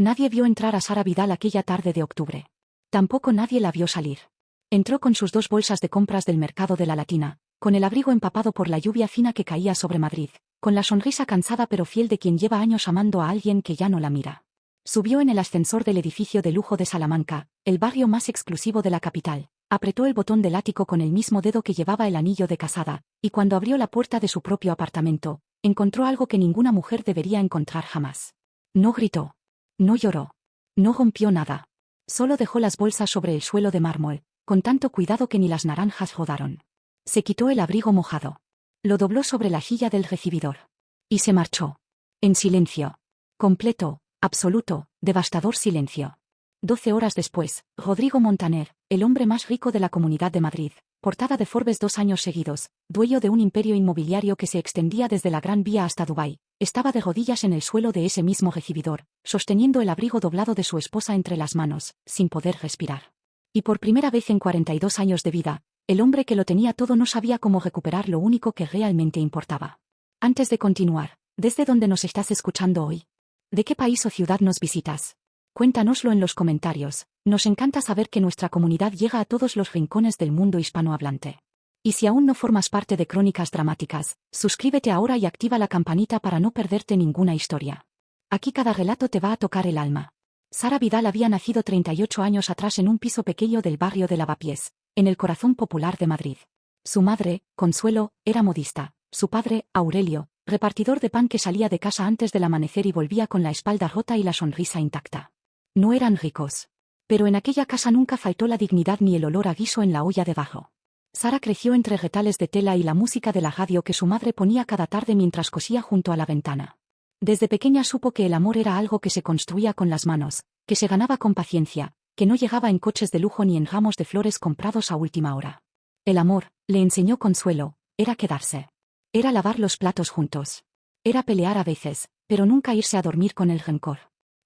Nadie vio entrar a Sara Vidal aquella tarde de octubre. Tampoco nadie la vio salir. Entró con sus 2 bolsas de compras del mercado de la Latina, con el abrigo empapado por la lluvia fina que caía sobre Madrid, con la sonrisa cansada pero fiel de quien lleva años amando a alguien que ya no la mira. Subió en el ascensor del edificio de lujo de Salamanca, el barrio más exclusivo de la capital, apretó el botón del ático con el mismo dedo que llevaba el anillo de casada, y cuando abrió la puerta de su propio apartamento, encontró algo que ninguna mujer debería encontrar jamás. No gritó. No lloró. No rompió nada. Solo dejó las bolsas sobre el suelo de mármol, con tanto cuidado que ni las naranjas rodaron. Se quitó el abrigo mojado. Lo dobló sobre la jilla del recibidor. Y se marchó. En silencio. Completo, absoluto, devastador silencio. 12 horas después, Rodrigo Montaner, el hombre más rico de la Comunidad de Madrid, portada de Forbes 2 años seguidos, dueño de un imperio inmobiliario que se extendía desde la Gran Vía hasta Dubái, estaba de rodillas en el suelo de ese mismo recibidor, sosteniendo el abrigo doblado de su esposa entre las manos, sin poder respirar. Y por primera vez en 42 años de vida, el hombre que lo tenía todo no sabía cómo recuperar lo único que realmente importaba. Antes de continuar, ¿desde dónde nos estás escuchando hoy? ¿De qué país o ciudad nos visitas? Cuéntanoslo en los comentarios, nos encanta saber que nuestra comunidad llega a todos los rincones del mundo hispanohablante. Y si aún no formas parte de Crónicas Dramáticas, suscríbete ahora y activa la campanita para no perderte ninguna historia. Aquí cada relato te va a tocar el alma. Sara Vidal había nacido 38 años atrás en un piso pequeño del barrio de Lavapiés, en el corazón popular de Madrid. Su madre, Consuelo, era modista, su padre, Aurelio, repartidor de pan que salía de casa antes del amanecer y volvía con la espalda rota y la sonrisa intacta. No eran ricos. Pero en aquella casa nunca faltó la dignidad ni el olor a guiso en la olla debajo. Sara creció entre retales de tela y la música de la radio que su madre ponía cada tarde mientras cosía junto a la ventana. Desde pequeña supo que el amor era algo que se construía con las manos, que se ganaba con paciencia, que no llegaba en coches de lujo ni en ramos de flores comprados a última hora. El amor, le enseñó Consuelo, era quedarse. Era lavar los platos juntos. Era pelear a veces, pero nunca irse a dormir con el rencor.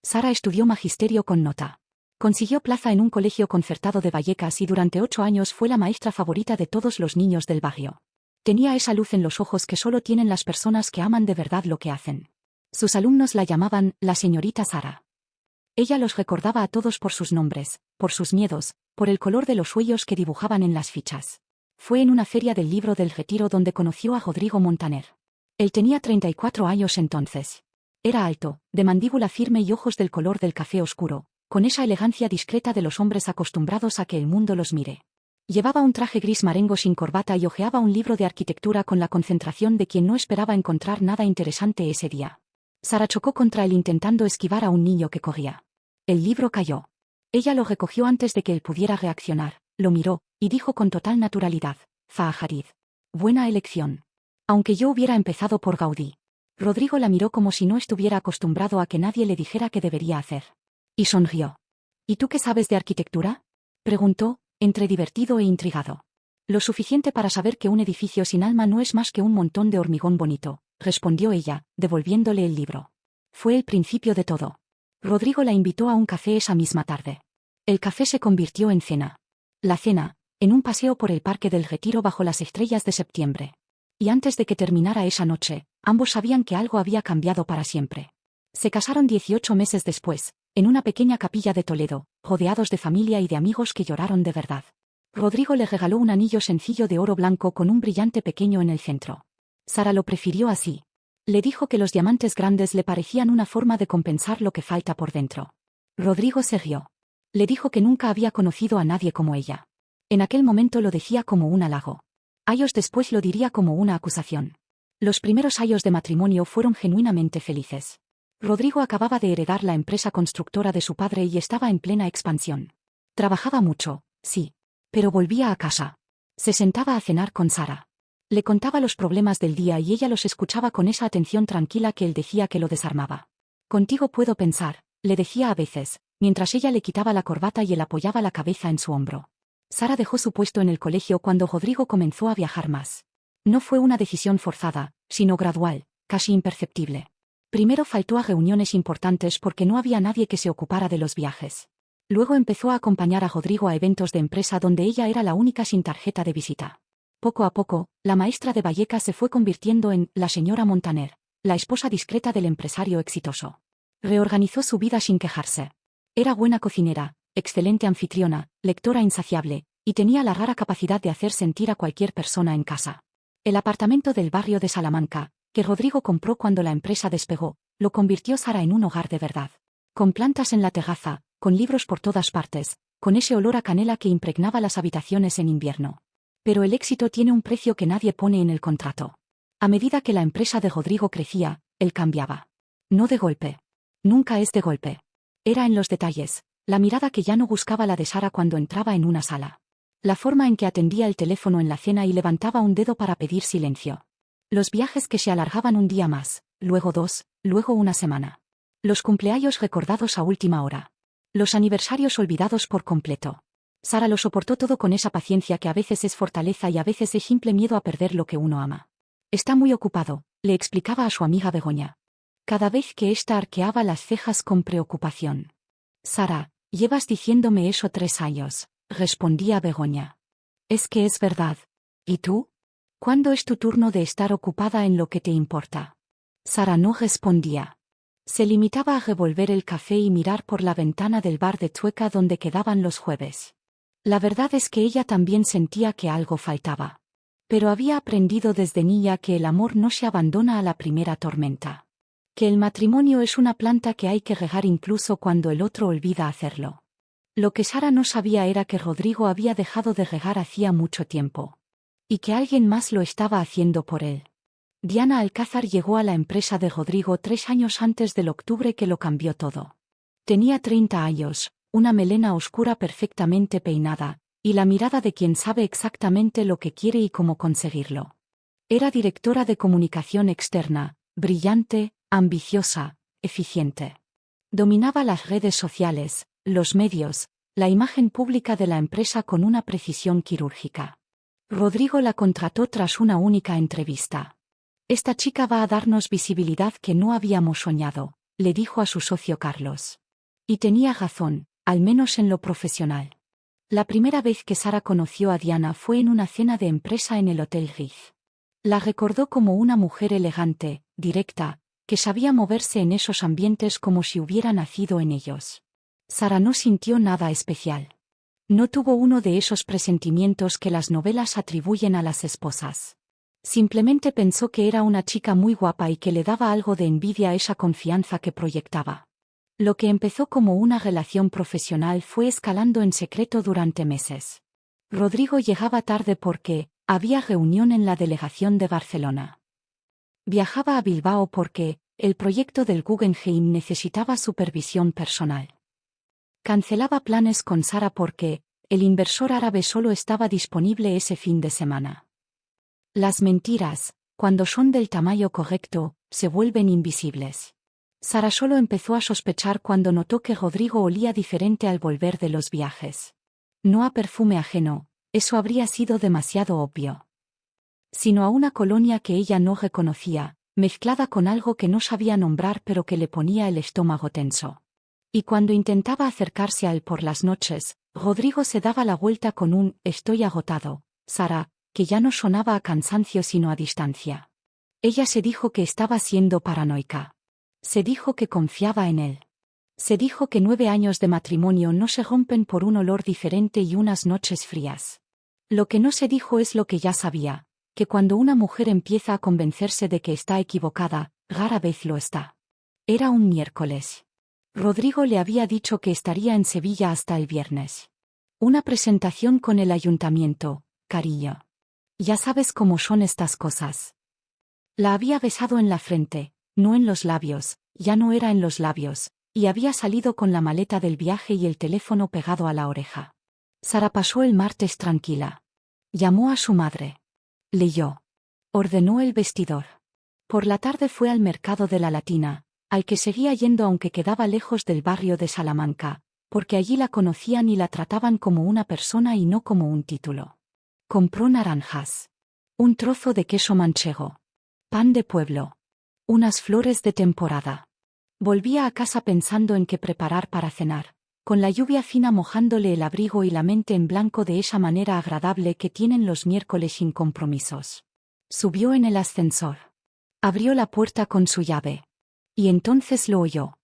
Sara estudió magisterio con nota. Consiguió plaza en un colegio concertado de Vallecas y durante 8 años fue la maestra favorita de todos los niños del barrio. Tenía esa luz en los ojos que solo tienen las personas que aman de verdad lo que hacen. Sus alumnos la llamaban la señorita Sara. Ella los recordaba a todos por sus nombres, por sus miedos, por el color de los sueños que dibujaban en las fichas. Fue en una feria del Libro del Retiro donde conoció a Rodrigo Montaner. Él tenía 34 años entonces. Era alto, de mandíbula firme y ojos del color del café oscuro, con esa elegancia discreta de los hombres acostumbrados a que el mundo los mire. Llevaba un traje gris marengo sin corbata y hojeaba un libro de arquitectura con la concentración de quien no esperaba encontrar nada interesante ese día. Sara chocó contra él intentando esquivar a un niño que corría. El libro cayó. Ella lo recogió antes de que él pudiera reaccionar, lo miró, y dijo con total naturalidad: Zaha Hadid. Buena elección. Aunque yo hubiera empezado por Gaudí. Rodrigo la miró como si no estuviera acostumbrado a que nadie le dijera qué debería hacer. Y sonrió. ¿Y tú qué sabes de arquitectura? Preguntó, entre divertido e intrigado. Lo suficiente para saber que un edificio sin alma no es más que un montón de hormigón bonito, respondió ella, devolviéndole el libro. Fue el principio de todo. Rodrigo la invitó a un café esa misma tarde. El café se convirtió en cena. La cena, en un paseo por el Parque del Retiro bajo las estrellas de septiembre. Y antes de que terminara esa noche, ambos sabían que algo había cambiado para siempre. Se casaron 18 meses después, en una pequeña capilla de Toledo, rodeados de familia y de amigos que lloraron de verdad. Rodrigo le regaló un anillo sencillo de oro blanco con un brillante pequeño en el centro. Sara lo prefirió así. Le dijo que los diamantes grandes le parecían una forma de compensar lo que falta por dentro. Rodrigo se rió. Le dijo que nunca había conocido a nadie como ella. En aquel momento lo decía como un halago. Años después lo diría como una acusación. Los primeros años de matrimonio fueron genuinamente felices. Rodrigo acababa de heredar la empresa constructora de su padre y estaba en plena expansión. Trabajaba mucho, sí. Pero volvía a casa. Se sentaba a cenar con Sara. Le contaba los problemas del día y ella los escuchaba con esa atención tranquila que él decía que lo desarmaba. Contigo puedo pensar, le decía a veces, mientras ella le quitaba la corbata y él apoyaba la cabeza en su hombro. Sara dejó su puesto en el colegio cuando Rodrigo comenzó a viajar más. No fue una decisión forzada, sino gradual, casi imperceptible. Primero faltó a reuniones importantes porque no había nadie que se ocupara de los viajes. Luego empezó a acompañar a Rodrigo a eventos de empresa donde ella era la única sin tarjeta de visita. Poco a poco, la maestra de Vallecas se fue convirtiendo en la señora Montaner, la esposa discreta del empresario exitoso. Reorganizó su vida sin quejarse. Era buena cocinera, excelente anfitriona, lectora insaciable, y tenía la rara capacidad de hacer sentir a cualquier persona en casa. El apartamento del barrio de Salamanca, que Rodrigo compró cuando la empresa despegó, lo convirtió Sara en un hogar de verdad. Con plantas en la terraza, con libros por todas partes, con ese olor a canela que impregnaba las habitaciones en invierno. Pero el éxito tiene un precio que nadie pone en el contrato. A medida que la empresa de Rodrigo crecía, él cambiaba. No de golpe. Nunca es de golpe. Era en los detalles, la mirada que ya no buscaba la de Sara cuando entraba en una sala. La forma en que atendía el teléfono en la cena y levantaba un dedo para pedir silencio. Los viajes que se alargaban un día más, luego 2, luego una semana. Los cumpleaños recordados a última hora. Los aniversarios olvidados por completo. Sara lo soportó todo con esa paciencia que a veces es fortaleza y a veces es simple miedo a perder lo que uno ama. Está muy ocupado, le explicaba a su amiga Begoña. Cada vez que ésta arqueaba las cejas con preocupación. Sara, llevas diciéndome eso 3 años, respondía Begoña. Es que es verdad. ¿Y tú? ¿Cuándo es tu turno de estar ocupada en lo que te importa? Sara no respondía. Se limitaba a revolver el café y mirar por la ventana del bar de Chueca donde quedaban los jueves. La verdad es que ella también sentía que algo faltaba. Pero había aprendido desde niña que el amor no se abandona a la primera tormenta. Que el matrimonio es una planta que hay que regar incluso cuando el otro olvida hacerlo. Lo que Sara no sabía era que Rodrigo había dejado de regar hacía mucho tiempo. Y que alguien más lo estaba haciendo por él. Diana Alcázar llegó a la empresa de Rodrigo 3 años antes del octubre que lo cambió todo. Tenía 30 años, una melena oscura perfectamente peinada, y la mirada de quien sabe exactamente lo que quiere y cómo conseguirlo. Era directora de comunicación externa, brillante, ambiciosa, eficiente. Dominaba las redes sociales, los medios, la imagen pública de la empresa con una precisión quirúrgica. Rodrigo la contrató tras una única entrevista. Esta chica va a darnos visibilidad que no habíamos soñado, le dijo a su socio Carlos. Y tenía razón, al menos en lo profesional. La primera vez que Sara conoció a Diana fue en una cena de empresa en el Hotel Riz. La recordó como una mujer elegante, directa, que sabía moverse en esos ambientes como si hubiera nacido en ellos. Sara no sintió nada especial. No tuvo uno de esos presentimientos que las novelas atribuyen a las esposas. Simplemente pensó que era una chica muy guapa y que le daba algo de envidia esa confianza que proyectaba. Lo que empezó como una relación profesional fue escalando en secreto durante meses. Rodrigo llegaba tarde porque había reunión en la delegación de Barcelona. Viajaba a Bilbao porque el proyecto del Guggenheim necesitaba supervisión personal. Cancelaba planes con Sara porque el inversor árabe solo estaba disponible ese fin de semana. Las mentiras, cuando son del tamaño correcto, se vuelven invisibles. Sara solo empezó a sospechar cuando notó que Rodrigo olía diferente al volver de los viajes. No a perfume ajeno, eso habría sido demasiado obvio. Sino a una colonia que ella no reconocía, mezclada con algo que no sabía nombrar pero que le ponía el estómago tenso. Y cuando intentaba acercarse a él por las noches, Rodrigo se daba la vuelta con un «estoy agotado, Sara», que ya no sonaba a cansancio sino a distancia. Ella se dijo que estaba siendo paranoica. Se dijo que confiaba en él. Se dijo que 9 años de matrimonio no se rompen por un olor diferente y unas noches frías. Lo que no se dijo es lo que ya sabía, que cuando una mujer empieza a convencerse de que está equivocada, rara vez lo está. Era un miércoles. Rodrigo le había dicho que estaría en Sevilla hasta el viernes. Una presentación con el ayuntamiento, cariño. Ya sabes cómo son estas cosas. La había besado en la frente, no en los labios, ya no era en los labios, y había salido con la maleta del viaje y el teléfono pegado a la oreja. Sara pasó el martes tranquila. Llamó a su madre. Leyó. Ordenó el vestidor. Por la tarde fue al mercado de la Latina, al que seguía yendo aunque quedaba lejos del barrio de Salamanca, porque allí la conocían y la trataban como una persona y no como un título. Compró naranjas. Un trozo de queso manchego. Pan de pueblo. Unas flores de temporada. Volvía a casa pensando en qué preparar para cenar, con la lluvia fina mojándole el abrigo y la mente en blanco de esa manera agradable que tienen los miércoles sin compromisos. Subió en el ascensor. Abrió la puerta con su llave. Y entonces lo oyó.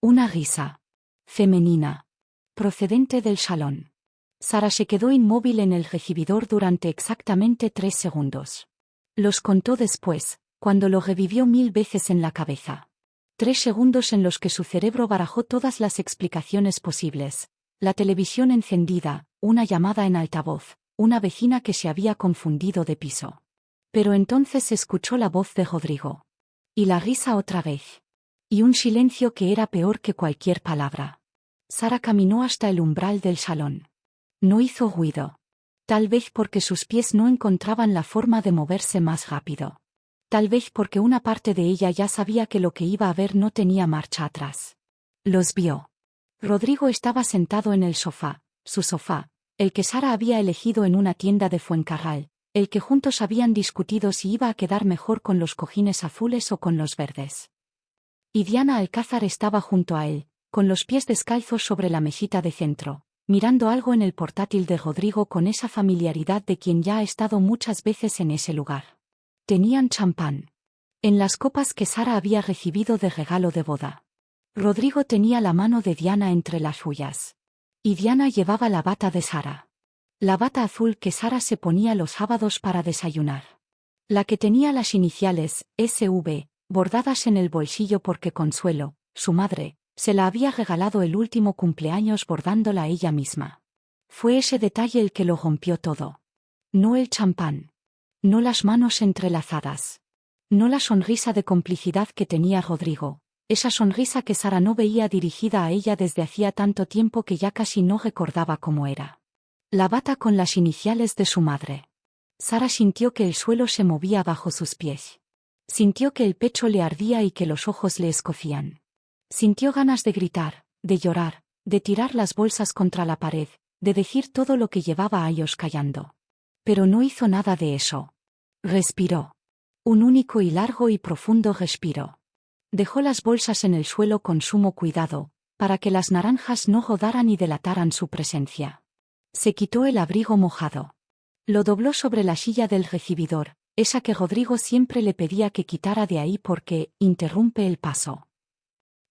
Una risa femenina, procedente del salón. Sara se quedó inmóvil en el recibidor durante exactamente 3 segundos. Los contó después, cuando lo revivió 1000 veces en la cabeza. 3 segundos en los que su cerebro barajó todas las explicaciones posibles. La televisión encendida, una llamada en altavoz, una vecina que se había confundido de piso. Pero entonces escuchó la voz de Rodrigo. Y la risa otra vez. Y un silencio que era peor que cualquier palabra. Sara caminó hasta el umbral del salón. No hizo ruido. Tal vez porque sus pies no encontraban la forma de moverse más rápido. Tal vez porque una parte de ella ya sabía que lo que iba a ver no tenía marcha atrás. Los vio. Rodrigo estaba sentado en el sofá, su sofá, el que Sara había elegido en una tienda de Fuencarral, el que juntos habían discutido si iba a quedar mejor con los cojines azules o con los verdes. Y Diana Alcázar estaba junto a él, con los pies descalzos sobre la mesita de centro, mirando algo en el portátil de Rodrigo con esa familiaridad de quien ya ha estado muchas veces en ese lugar. Tenían champán. En las copas que Sara había recibido de regalo de boda. Rodrigo tenía la mano de Diana entre las suyas. Y Diana llevaba la bata de Sara. La bata azul que Sara se ponía los sábados para desayunar. La que tenía las iniciales, SV, bordadas en el bolsillo porque Consuelo, su madre, se la había regalado el último cumpleaños bordándola ella misma. Fue ese detalle el que lo rompió todo. No el champán. No las manos entrelazadas. No la sonrisa de complicidad que tenía Rodrigo. Esa sonrisa que Sara no veía dirigida a ella desde hacía tanto tiempo que ya casi no recordaba cómo era. La bata con las iniciales de su madre. Sara sintió que el suelo se movía bajo sus pies. Sintió que el pecho le ardía y que los ojos le escocían. Sintió ganas de gritar, de llorar, de tirar las bolsas contra la pared, de decir todo lo que llevaba años callando. Pero no hizo nada de eso. Respiró. Un único y largo y profundo respiro. Dejó las bolsas en el suelo con sumo cuidado, para que las naranjas no rodaran y delataran su presencia. Se quitó el abrigo mojado. Lo dobló sobre la silla del recibidor, esa que Rodrigo siempre le pedía que quitara de ahí porque interrumpe el paso.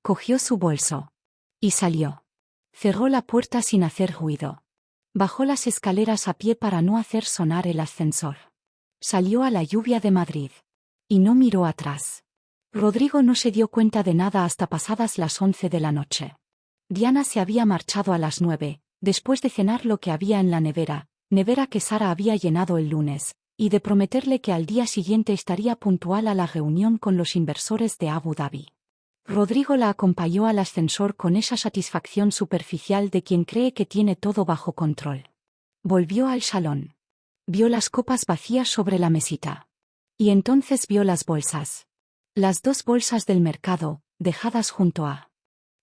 Cogió su bolso. Y salió. Cerró la puerta sin hacer ruido. Bajó las escaleras a pie para no hacer sonar el ascensor. Salió a la lluvia de Madrid. Y no miró atrás. Rodrigo no se dio cuenta de nada hasta pasadas las 11 de la noche. Diana se había marchado a las 9, después de cenar lo que había en la nevera que Sara había llenado el lunes, y de prometerle que al día siguiente estaría puntual a la reunión con los inversores de Abu Dhabi. Rodrigo la acompañó al ascensor con esa satisfacción superficial de quien cree que tiene todo bajo control. Volvió al salón. Vio las copas vacías sobre la mesita. Y entonces vio las bolsas. Las 2 bolsas del mercado, dejadas junto a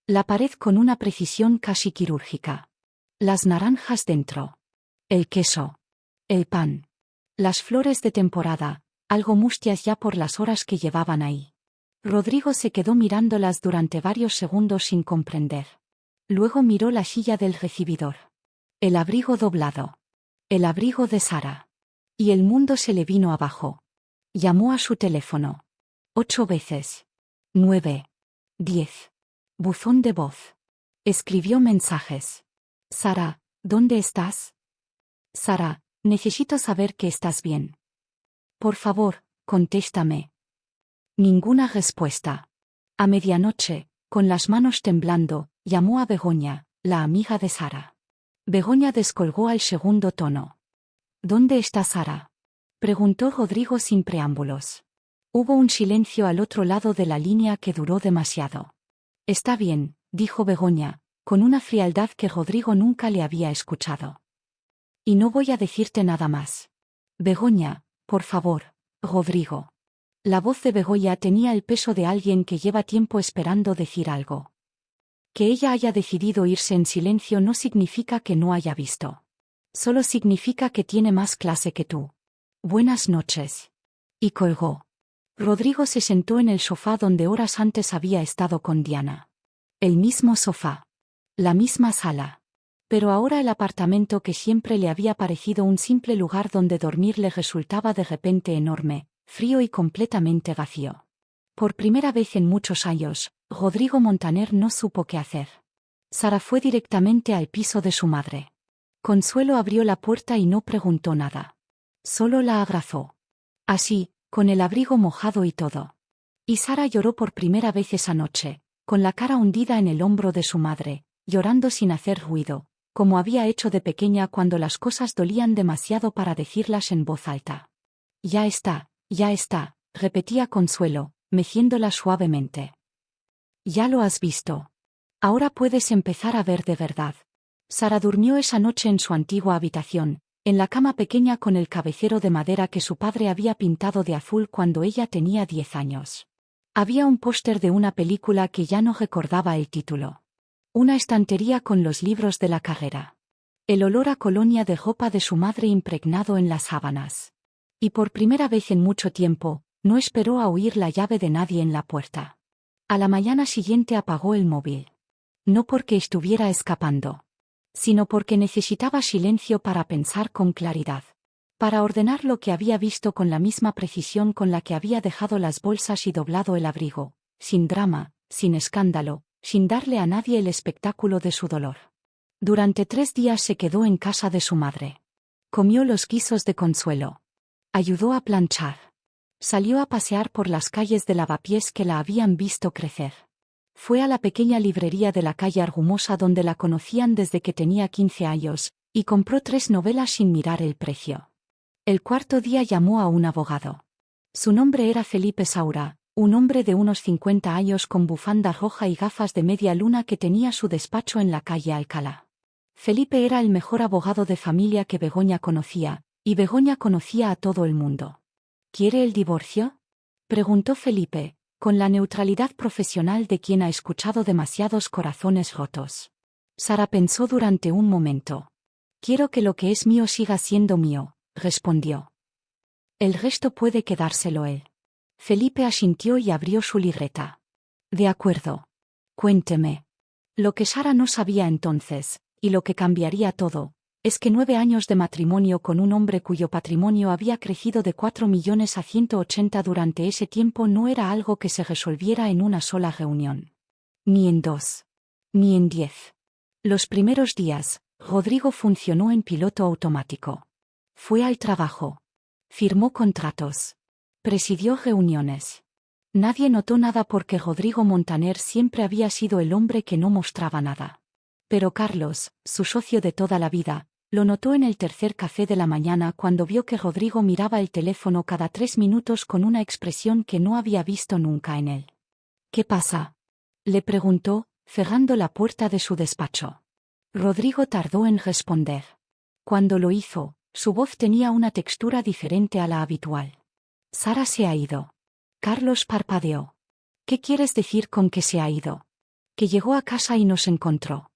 la pared con una precisión casi quirúrgica. Las naranjas dentro. El queso. El pan. Las flores de temporada, algo mustias ya por las horas que llevaban ahí. Rodrigo se quedó mirándolas durante varios segundos sin comprender. Luego miró la silla del recibidor. El abrigo doblado. El abrigo de Sara. Y el mundo se le vino abajo. Llamó a su teléfono. 8 veces. 9. 10. Buzón de voz. Escribió mensajes. Sara, ¿dónde estás? Sara, necesito saber que estás bien. Por favor, contéstame. Ninguna respuesta. A medianoche, con las manos temblando, llamó a Begoña, la amiga de Sara. Begoña descolgó al segundo tono. ¿Dónde está Sara?, preguntó Rodrigo sin preámbulos. Hubo un silencio al otro lado de la línea que duró demasiado. Está bien, dijo Begoña, con una frialdad que Rodrigo nunca le había escuchado. Y no voy a decirte nada más. Begoña, por favor, Rodrigo. La voz de Begoña tenía el peso de alguien que lleva tiempo esperando decir algo. Que ella haya decidido irse en silencio no significa que no haya visto. Solo significa que tiene más clase que tú. Buenas noches. Y colgó. Rodrigo se sentó en el sofá donde horas antes había estado con Diana. El mismo sofá. La misma sala. Pero ahora el apartamento que siempre le había parecido un simple lugar donde dormir le resultaba de repente enorme, frío y completamente vacío. Por primera vez en muchos años, Rodrigo Montaner no supo qué hacer. Sara fue directamente al piso de su madre. Consuelo abrió la puerta y no preguntó nada. Solo la abrazó. Así, con el abrigo mojado y todo. Y Sara lloró por primera vez esa noche, con la cara hundida en el hombro de su madre, llorando sin hacer ruido, como había hecho de pequeña cuando las cosas dolían demasiado para decirlas en voz alta. Ya está, repetía Consuelo, meciéndola suavemente. Ya lo has visto. Ahora puedes empezar a ver de verdad. Sara durmió esa noche en su antigua habitación, en la cama pequeña con el cabecero de madera que su padre había pintado de azul cuando ella tenía 10 años. Había un póster de una película que ya no recordaba el título. Una estantería con los libros de la carrera. El olor a colonia de ropa de su madre impregnado en las sábanas. Y por primera vez en mucho tiempo, no esperó a oír la llave de nadie en la puerta. A la mañana siguiente apagó el móvil. No porque estuviera escapando, sino porque necesitaba silencio para pensar con claridad. Para ordenar lo que había visto con la misma precisión con la que había dejado las bolsas y doblado el abrigo, sin drama, sin escándalo, sin darle a nadie el espectáculo de su dolor. Durante 3 días se quedó en casa de su madre. Comió los guisos de Consuelo. Ayudó a planchar. Salió a pasear por las calles de Lavapiés que la habían visto crecer. Fue a la pequeña librería de la calle Argumosa donde la conocían desde que tenía 15 años, y compró 3 novelas sin mirar el precio. El cuarto día llamó a un abogado. Su nombre era Felipe Saura, un hombre de unos 50 años con bufanda roja y gafas de media luna que tenía su despacho en la calle Alcalá. Felipe era el mejor abogado de familia que Begoña conocía, y Begoña conocía a todo el mundo. ¿Quiere el divorcio?, preguntó Felipe, con la neutralidad profesional de quien ha escuchado demasiados corazones rotos. Sara pensó durante un momento. Quiero que lo que es mío siga siendo mío, respondió. El resto puede quedárselo él. Felipe asintió y abrió su libreta. De acuerdo. Cuénteme. Lo que Sara no sabía entonces, y lo que cambiaría todo, es que 9 años de matrimonio con un hombre cuyo patrimonio había crecido de 4 millones a 180 durante ese tiempo no era algo que se resolviera en una sola reunión. Ni en 2. Ni en 10. Los primeros días, Rodrigo funcionó en piloto automático. Fue al trabajo. Firmó contratos. Presidió reuniones. Nadie notó nada porque Rodrigo Montaner siempre había sido el hombre que no mostraba nada. Pero Carlos, su socio de toda la vida, lo notó en el tercer café de la mañana cuando vio que Rodrigo miraba el teléfono cada 3 minutos con una expresión que no había visto nunca en él. ¿Qué pasa?, le preguntó, cerrando la puerta de su despacho. Rodrigo tardó en responder. Cuando lo hizo, su voz tenía una textura diferente a la habitual. Sara se ha ido. Carlos parpadeó. ¿Qué quieres decir con que se ha ido? Que llegó a casa y nos encontró.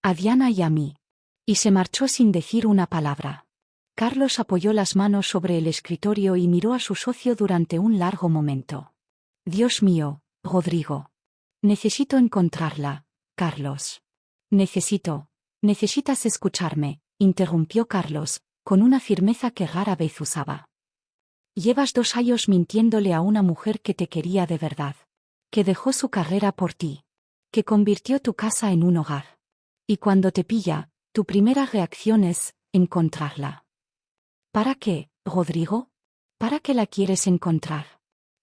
A Diana y a mí. Y se marchó sin decir una palabra. Carlos apoyó las manos sobre el escritorio y miró a su socio durante un largo momento. Dios mío, Rodrigo. Necesito encontrarla, Carlos. Necesitas escucharme, interrumpió Carlos, con una firmeza que rara vez usaba. Llevas 2 años mintiéndole a una mujer que te quería de verdad. Que dejó su carrera por ti. Que convirtió tu casa en un hogar. Y cuando te pilla, tu primera reacción es encontrarla. ¿Para qué, Rodrigo? ¿Para qué la quieres encontrar?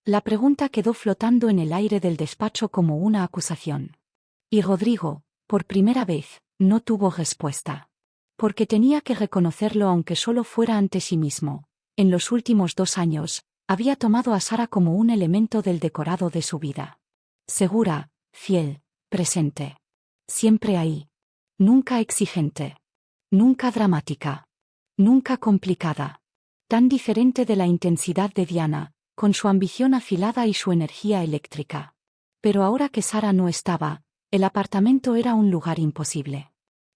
La pregunta quedó flotando en el aire del despacho como una acusación. Y Rodrigo, por primera vez, no tuvo respuesta. Porque tenía que reconocerlo aunque solo fuera ante sí mismo. En los últimos 2 años, había tomado a Sara como un elemento del decorado de su vida. Segura, fiel, presente. Siempre ahí. Nunca exigente. Nunca dramática. Nunca complicada. Tan diferente de la intensidad de Diana, con su ambición afilada y su energía eléctrica. Pero ahora que Sara no estaba, el apartamento era un lugar imposible.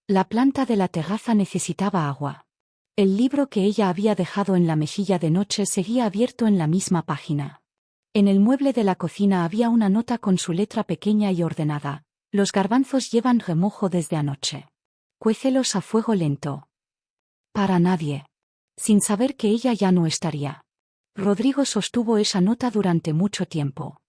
La planta de la terraza necesitaba agua. El libro que ella había dejado en la mesilla de noche seguía abierto en la misma página. En el mueble de la cocina había una nota con su letra pequeña y ordenada. Los garbanzos llevan remojo desde anoche. Cuécelos a fuego lento. Para nadie. Sin saber que ella ya no estaría. Rodrigo sostuvo esa nota durante mucho tiempo.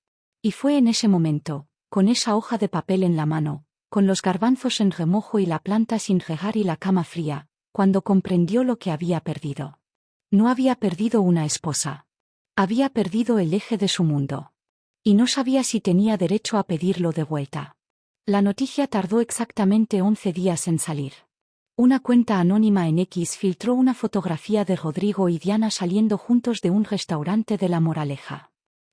Y fue en ese momento, con esa hoja de papel en la mano, con los garbanzos en remojo y la planta sin regar y la cama fría, cuando comprendió lo que había perdido. No había perdido una esposa. Había perdido el eje de su mundo. Y no sabía si tenía derecho a pedirlo de vuelta. La noticia tardó exactamente 11 días en salir. Una cuenta anónima en X filtró una fotografía de Rodrigo y Diana saliendo juntos de un restaurante de La Moraleja.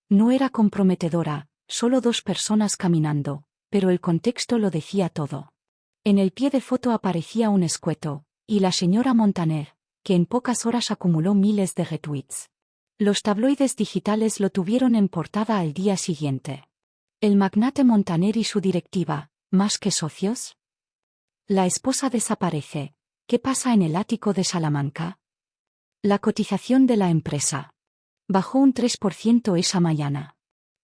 No era comprometedora, solo dos personas caminando, pero el contexto lo decía todo. En el pie de foto aparecía un escueto, y la señora Montaner, que en pocas horas acumuló miles de retweets. Los tabloides digitales lo tuvieron en portada al día siguiente. El magnate Montaner y su directiva, ¿más que socios? La esposa desaparece. ¿Qué pasa en el ático de Salamanca? La cotización de la empresa bajó un 3% esa mañana.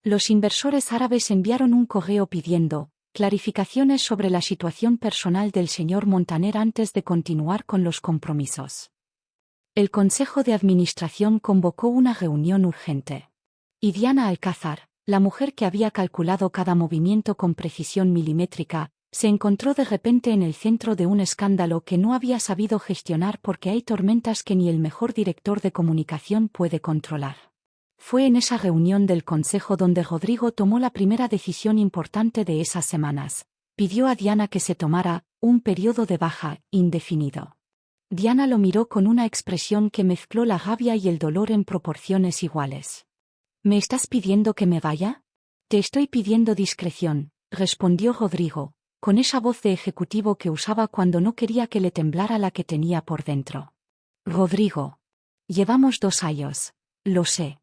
Los inversores árabes enviaron un correo pidiendo clarificaciones sobre la situación personal del señor Montaner antes de continuar con los compromisos. El Consejo de Administración convocó una reunión urgente. Y Diana Alcázar, la mujer que había calculado cada movimiento con precisión milimétrica, se encontró de repente en el centro de un escándalo que no había sabido gestionar porque hay tormentas que ni el mejor director de comunicación puede controlar. Fue en esa reunión del Consejo donde Rodrigo tomó la primera decisión importante de esas semanas. Pidió a Diana que se tomara un periodo de baja indefinido. Diana lo miró con una expresión que mezcló la rabia y el dolor en proporciones iguales. ¿Me estás pidiendo que me vaya? Te estoy pidiendo discreción, respondió Rodrigo, con esa voz de ejecutivo que usaba cuando no quería que le temblara la que tenía por dentro. Rodrigo. Llevamos 2 años. Lo sé.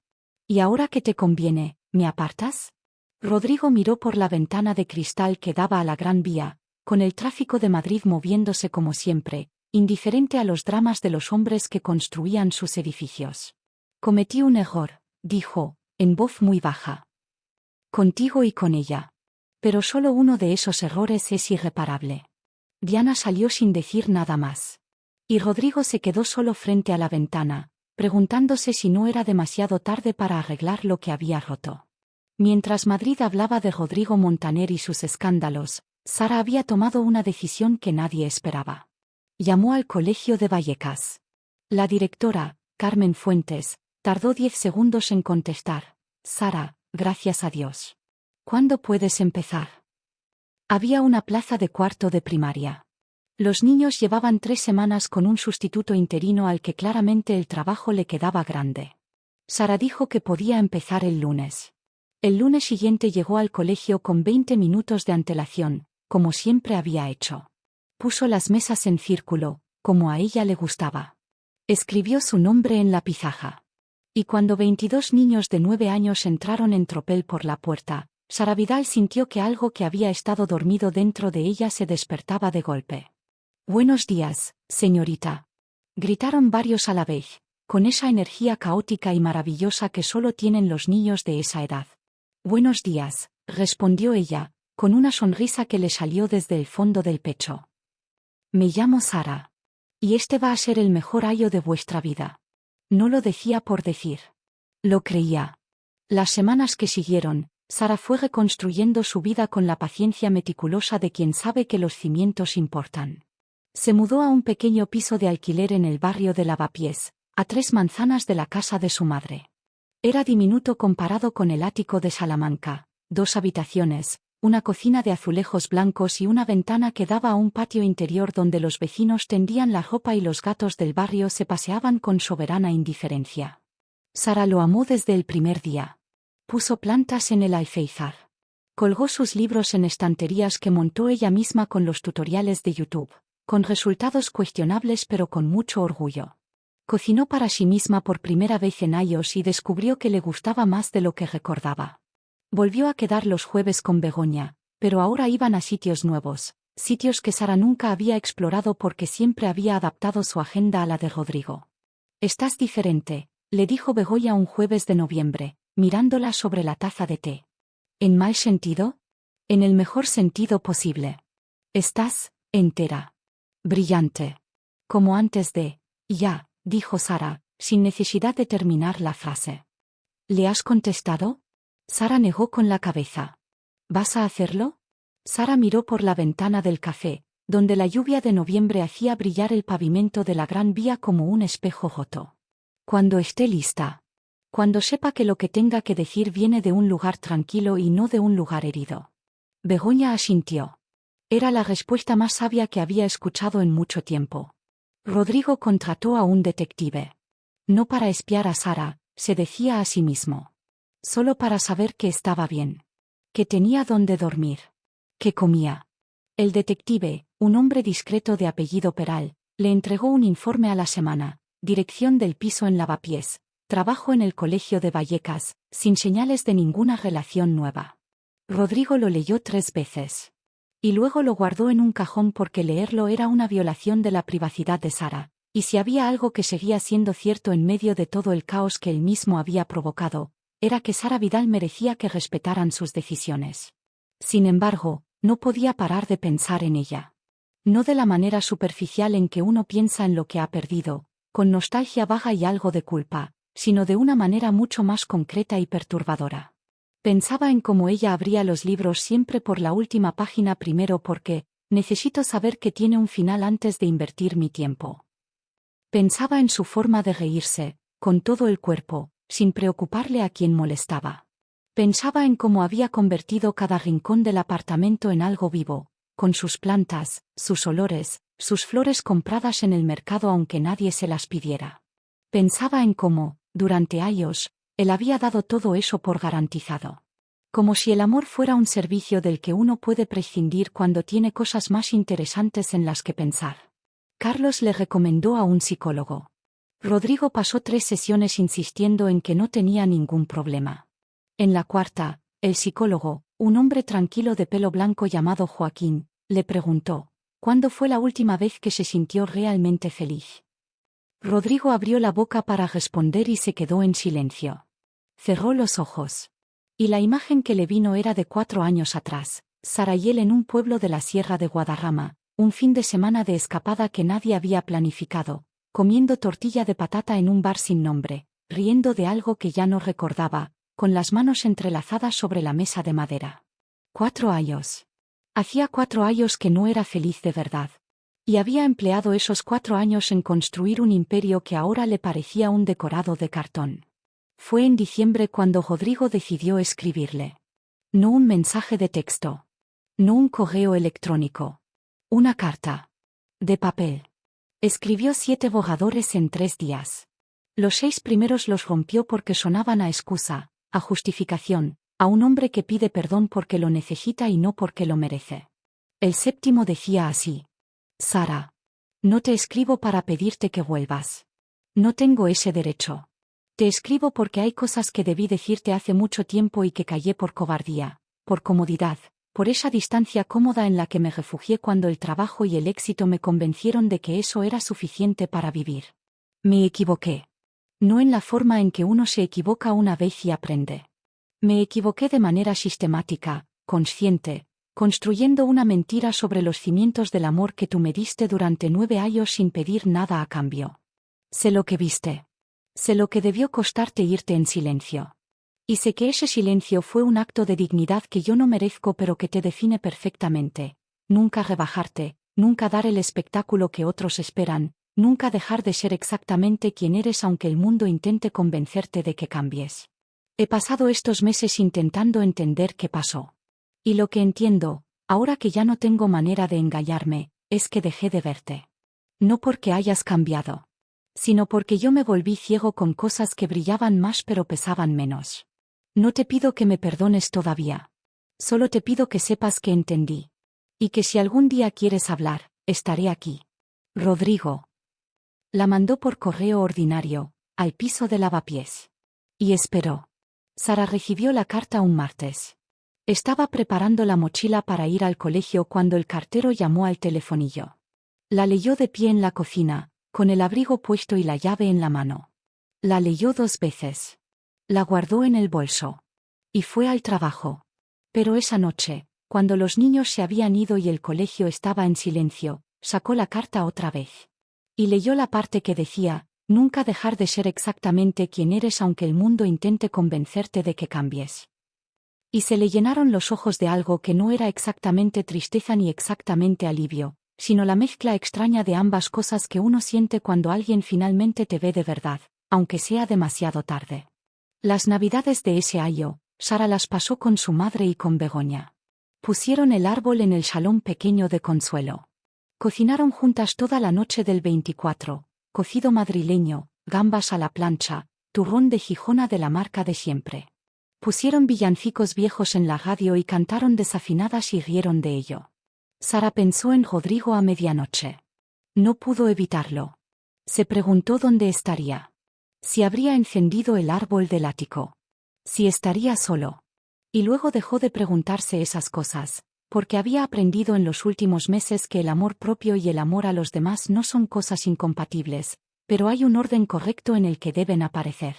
¿Y ahora que te conviene, me apartas? Rodrigo miró por la ventana de cristal que daba a la Gran Vía, con el tráfico de Madrid moviéndose como siempre, indiferente a los dramas de los hombres que construían sus edificios. Cometí un error, dijo, en voz muy baja. Contigo y con ella. Pero solo uno de esos errores es irreparable. Diana salió sin decir nada más. Y Rodrigo se quedó solo frente a la ventana, preguntándose si no era demasiado tarde para arreglar lo que había roto. Mientras Madrid hablaba de Rodrigo Montaner y sus escándalos, Sara había tomado una decisión que nadie esperaba. Llamó al colegio de Vallecas. La directora, Carmen Fuentes, tardó 10 segundos en contestar. Sara, gracias a Dios. ¿Cuándo puedes empezar? Había una plaza de cuarto de primaria. Los niños llevaban 3 semanas con un sustituto interino al que claramente el trabajo le quedaba grande. Sara dijo que podía empezar el lunes. El lunes siguiente llegó al colegio con 20 minutos de antelación, como siempre había hecho. Puso las mesas en círculo, como a ella le gustaba. Escribió su nombre en la pizarra. Y cuando 22 niños de 9 años entraron en tropel por la puerta, Sara Vidal sintió que algo que había estado dormido dentro de ella se despertaba de golpe. «Buenos días, señorita», gritaron varios a la vez, con esa energía caótica y maravillosa que solo tienen los niños de esa edad. «Buenos días», respondió ella, con una sonrisa que le salió desde el fondo del pecho. «Me llamo Sara. Y este va a ser el mejor año de vuestra vida». No lo decía por decir. Lo creía. Las semanas que siguieron, Sara fue reconstruyendo su vida con la paciencia meticulosa de quien sabe que los cimientos importan. Se mudó a un pequeño piso de alquiler en el barrio de Lavapiés, a 3 manzanas de la casa de su madre. Era diminuto comparado con el ático de Salamanca, 2 habitaciones, una cocina de azulejos blancos y una ventana que daba a un patio interior donde los vecinos tendían la ropa y los gatos del barrio se paseaban con soberana indiferencia. Sara lo amó desde el primer día. Puso plantas en el alféizar. Colgó sus libros en estanterías que montó ella misma con los tutoriales de YouTube, con resultados cuestionables pero con mucho orgullo. Cocinó para sí misma por primera vez en años y descubrió que le gustaba más de lo que recordaba. Volvió a quedar los jueves con Begoña, pero ahora iban a sitios nuevos, sitios que Sara nunca había explorado porque siempre había adaptado su agenda a la de Rodrigo. «Estás diferente», le dijo Begoña un jueves de noviembre, mirándola sobre la taza de té. «¿En mal sentido?» «En el mejor sentido posible. Estás entera. Brillante. Como antes de...» «Ya», dijo Sara, sin necesidad de terminar la frase. «¿Le has contestado?» Sara negó con la cabeza. ¿Vas a hacerlo? Sara miró por la ventana del café, donde la lluvia de noviembre hacía brillar el pavimento de la Gran Vía como un espejo roto. Cuando esté lista. Cuando sepa que lo que tenga que decir viene de un lugar tranquilo y no de un lugar herido. Begoña asintió. Era la respuesta más sabia que había escuchado en mucho tiempo. Rodrigo contrató a un detective. No para espiar a Sara, se decía a sí mismo. Solo para saber que estaba bien. Que tenía dónde dormir. Que comía. El detective, un hombre discreto de apellido Peral, le entregó un informe a la semana, dirección del piso en Lavapiés, trabajo en el colegio de Vallecas, sin señales de ninguna relación nueva. Rodrigo lo leyó 3 veces. Y luego lo guardó en un cajón porque leerlo era una violación de la privacidad de Sara, y si había algo que seguía siendo cierto en medio de todo el caos que él mismo había provocado, era que Sara Vidal merecía que respetaran sus decisiones. Sin embargo, no podía parar de pensar en ella. No de la manera superficial en que uno piensa en lo que ha perdido, con nostalgia vaga y algo de culpa, sino de una manera mucho más concreta y perturbadora. Pensaba en cómo ella abría los libros siempre por la última página primero porque, necesito saber que tiene un final antes de invertir mi tiempo. Pensaba en su forma de reírse, con todo el cuerpo, sin preocuparle a quien molestaba. Pensaba en cómo había convertido cada rincón del apartamento en algo vivo, con sus plantas, sus olores, sus flores compradas en el mercado aunque nadie se las pidiera. Pensaba en cómo, durante años, él había dado todo eso por garantizado. Como si el amor fuera un servicio del que uno puede prescindir cuando tiene cosas más interesantes en las que pensar. Carlos le recomendó a un psicólogo. Rodrigo pasó 3 sesiones insistiendo en que no tenía ningún problema. En la cuarta, el psicólogo, un hombre tranquilo de pelo blanco llamado Joaquín, le preguntó, ¿cuándo fue la última vez que se sintió realmente feliz? Rodrigo abrió la boca para responder y se quedó en silencio. Cerró los ojos. Y la imagen que le vino era de 4 años atrás, Sara y él en un pueblo de la Sierra de Guadarrama, un fin de semana de escapada que nadie había planificado, comiendo tortilla de patata en un bar sin nombre, riendo de algo que ya no recordaba, con las manos entrelazadas sobre la mesa de madera. 4 años. Hacía 4 años que no era feliz de verdad. Y había empleado esos 4 años en construir un imperio que ahora le parecía un decorado de cartón. Fue en diciembre cuando Rodrigo decidió escribirle. No un mensaje de texto. No un correo electrónico. Una carta. De papel. Escribió 7 borradores en 3 días. Los 6 primeros los rompió porque sonaban a excusa, a justificación, a un hombre que pide perdón porque lo necesita y no porque lo merece. El 7º decía así. Sara. No te escribo para pedirte que vuelvas. No tengo ese derecho. Te escribo porque hay cosas que debí decirte hace mucho tiempo y que callé por cobardía, por comodidad, por esa distancia cómoda en la que me refugié cuando el trabajo y el éxito me convencieron de que eso era suficiente para vivir. Me equivoqué. No en la forma en que uno se equivoca una vez y aprende. Me equivoqué de manera sistemática, consciente, construyendo una mentira sobre los cimientos del amor que tú me diste durante 9 años sin pedir nada a cambio. Sé lo que viste. Sé lo que debió costarte irte en silencio. Y sé que ese silencio fue un acto de dignidad que yo no merezco pero que te define perfectamente. Nunca rebajarte, nunca dar el espectáculo que otros esperan, nunca dejar de ser exactamente quien eres aunque el mundo intente convencerte de que cambies. He pasado estos meses intentando entender qué pasó. Y lo que entiendo, ahora que ya no tengo manera de engañarme, es que dejé de verte. No porque hayas cambiado, sino porque yo me volví ciego con cosas que brillaban más pero pesaban menos. No te pido que me perdones todavía. Solo te pido que sepas que entendí. Y que si algún día quieres hablar, estaré aquí. Rodrigo. La mandó por correo ordinario, al piso de Lavapiés. Y esperó. Sara recibió la carta un martes. Estaba preparando la mochila para ir al colegio cuando el cartero llamó al telefonillo. La leyó de pie en la cocina, con el abrigo puesto y la llave en la mano. La leyó 2 veces. La guardó en el bolso. Y fue al trabajo. Pero esa noche, cuando los niños se habían ido y el colegio estaba en silencio, sacó la carta otra vez. Y leyó la parte que decía, nunca dejar de ser exactamente quien eres aunque el mundo intente convencerte de que cambies. Y se le llenaron los ojos de algo que no era exactamente tristeza ni exactamente alivio, sino la mezcla extraña de ambas cosas que uno siente cuando alguien finalmente te ve de verdad, aunque sea demasiado tarde. Las navidades de ese año, Sara las pasó con su madre y con Begoña. Pusieron el árbol en el salón pequeño de Consuelo. Cocinaron juntas toda la noche del 24, cocido madrileño, gambas a la plancha, turrón de Gijona de la marca de siempre. Pusieron villancicos viejos en la radio y cantaron desafinadas y rieron de ello. Sara pensó en Rodrigo a medianoche. No pudo evitarlo. Se preguntó dónde estaría. Si habría encendido el árbol del ático. Si estaría solo. Y luego dejó de preguntarse esas cosas, porque había aprendido en los últimos meses que el amor propio y el amor a los demás no son cosas incompatibles, pero hay un orden correcto en el que deben aparecer.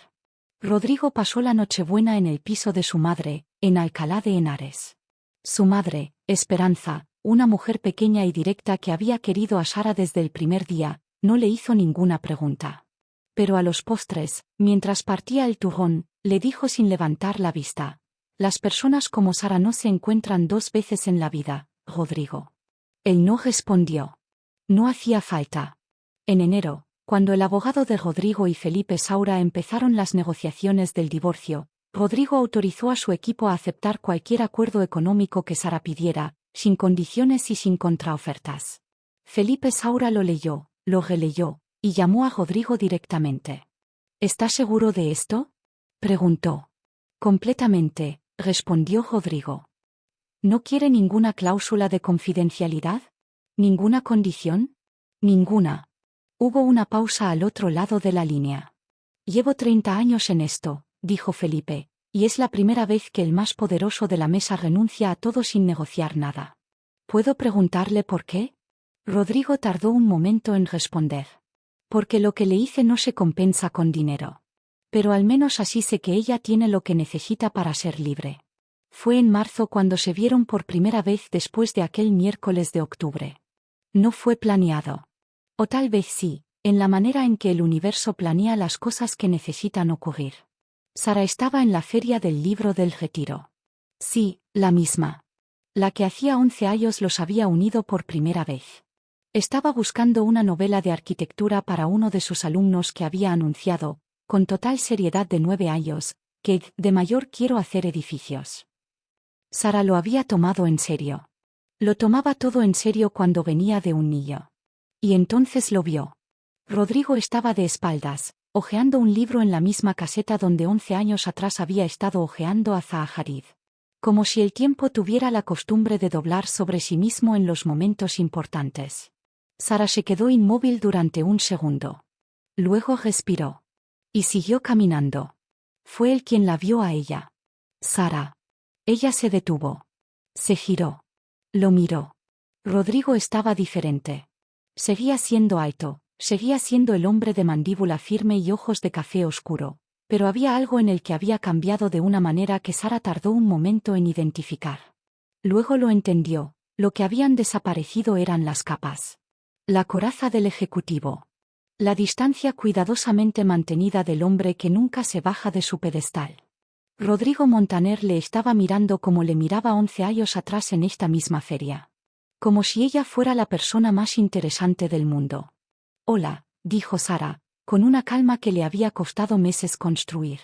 Rodrigo pasó la Nochebuena en el piso de su madre, en Alcalá de Henares. Su madre, Esperanza, una mujer pequeña y directa que había querido a Sara desde el primer día, no le hizo ninguna pregunta. Pero a los postres, mientras partía el turrón, le dijo sin levantar la vista: «Las personas como Sara no se encuentran dos veces en la vida, Rodrigo». Él no respondió. No hacía falta. En enero, cuando el abogado de Rodrigo y Felipe Saura empezaron las negociaciones del divorcio, Rodrigo autorizó a su equipo a aceptar cualquier acuerdo económico que Sara pidiera, sin condiciones y sin contraofertas. Felipe Saura lo leyó, lo releyó, y llamó a Rodrigo directamente. «¿Estás seguro de esto?», preguntó. «Completamente», respondió Rodrigo. «¿No quiere ninguna cláusula de confidencialidad? ¿Ninguna condición?». «Ninguna». Hubo una pausa al otro lado de la línea. «Llevo 30 años en esto», dijo Felipe, «y es la primera vez que el más poderoso de la mesa renuncia a todo sin negociar nada». «¿Puedo preguntarle por qué?». Rodrigo tardó un momento en responder. «Porque lo que le hice no se compensa con dinero. Pero al menos así sé que ella tiene lo que necesita para ser libre». Fue en marzo cuando se vieron por primera vez después de aquel miércoles de octubre. No fue planeado. O tal vez sí, en la manera en que el universo planea las cosas que necesitan ocurrir. Sara estaba en la feria del libro del Retiro. Sí, la misma. La que hacía 11 años los había unido por primera vez. Estaba buscando una novela de arquitectura para uno de sus alumnos que había anunciado, con total seriedad de 9 años, que de mayor quiero hacer edificios. Sara lo había tomado en serio. Lo tomaba todo en serio cuando venía de un niño. Y entonces lo vio. Rodrigo estaba de espaldas, hojeando un libro en la misma caseta donde 11 años atrás había estado hojeando a Zaha Hadid. Como si el tiempo tuviera la costumbre de doblar sobre sí mismo en los momentos importantes. Sara se quedó inmóvil durante un segundo. Luego respiró. Y siguió caminando. Fue él quien la vio a ella. «Sara». Ella se detuvo. Se giró. Lo miró. Rodrigo estaba diferente. Seguía siendo alto, seguía siendo el hombre de mandíbula firme y ojos de café oscuro, pero había algo en el que había cambiado de una manera que Sara tardó un momento en identificar. Luego lo entendió, lo que habían desaparecido eran las capas. La coraza del ejecutivo. La distancia cuidadosamente mantenida del hombre que nunca se baja de su pedestal. Rodrigo Montaner le estaba mirando como le miraba 11 años atrás en esta misma feria. Como si ella fuera la persona más interesante del mundo. «Hola», dijo Sara, con una calma que le había costado meses construir.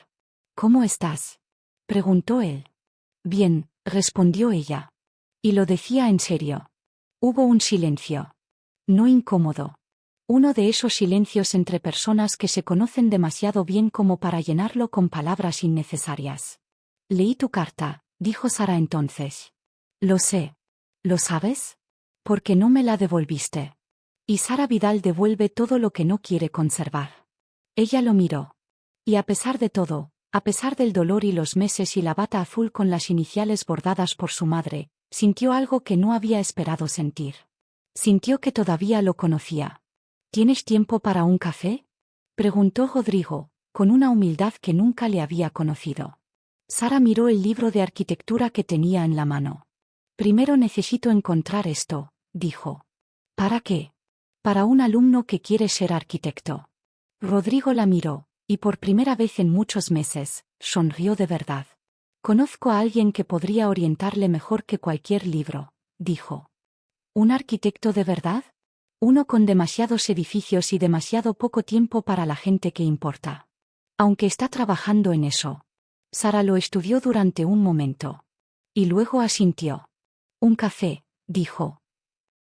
«¿Cómo estás?», preguntó él. «Bien», respondió ella. Y lo decía en serio. Hubo un silencio. No incómodo. Uno de esos silencios entre personas que se conocen demasiado bien como para llenarlo con palabras innecesarias. «Leí tu carta», dijo Sara entonces. «Lo sé». «¿Lo sabes? Porque no me la devolviste». Y Sara Vidal devuelve todo lo que no quiere conservar. Ella lo miró. Y a pesar de todo, a pesar del dolor y los meses y la bata azul con las iniciales bordadas por su madre, sintió algo que no había esperado sentir. Sintió que todavía lo conocía. «¿Tienes tiempo para un café?», preguntó Rodrigo, con una humildad que nunca le había conocido. Sara miró el libro de arquitectura que tenía en la mano. «Primero necesito encontrar esto», dijo. «¿Para qué?». «Para un alumno que quiere ser arquitecto». Rodrigo la miró, y por primera vez en muchos meses, sonrió de verdad. Conozco a alguien que podría orientarle mejor que cualquier libro, dijo. ¿Un arquitecto de verdad? Uno con demasiados edificios y demasiado poco tiempo para la gente que importa. Aunque está trabajando en eso. Sara lo estudió durante un momento. Y luego asintió. Un café, dijo.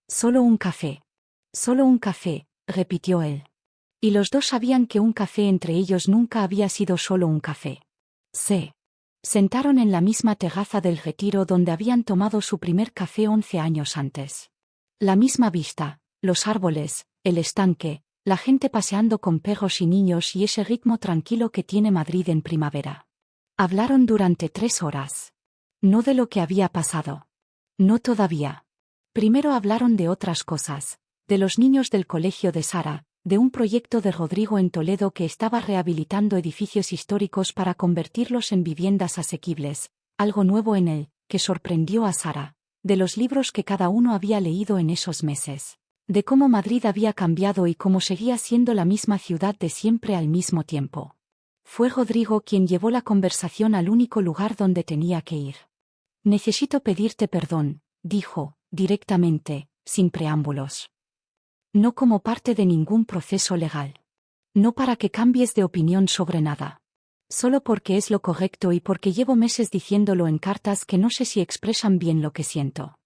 Solo un café. Solo un café, repitió él. Y los dos sabían que un café entre ellos nunca había sido solo un café. Se sentaron en la misma terraza del Retiro donde habían tomado su primer café 11 años antes. La misma vista, los árboles, el estanque, la gente paseando con perros y niños y ese ritmo tranquilo que tiene Madrid en primavera. Hablaron durante 3 horas. No de lo que había pasado. No todavía. Primero hablaron de otras cosas, de los niños del colegio de Sara, de un proyecto de Rodrigo en Toledo que estaba rehabilitando edificios históricos para convertirlos en viviendas asequibles, algo nuevo en él, que sorprendió a Sara, de los libros que cada uno había leído en esos meses, de cómo Madrid había cambiado y cómo seguía siendo la misma ciudad de siempre al mismo tiempo. Fue Rodrigo quien llevó la conversación al único lugar donde tenía que ir. Necesito pedirte perdón, dijo, directamente, sin preámbulos. No como parte de ningún proceso legal. No para que cambies de opinión sobre nada. Solo porque es lo correcto y porque llevo meses diciéndolo en cartas que no sé si expresan bien lo que siento.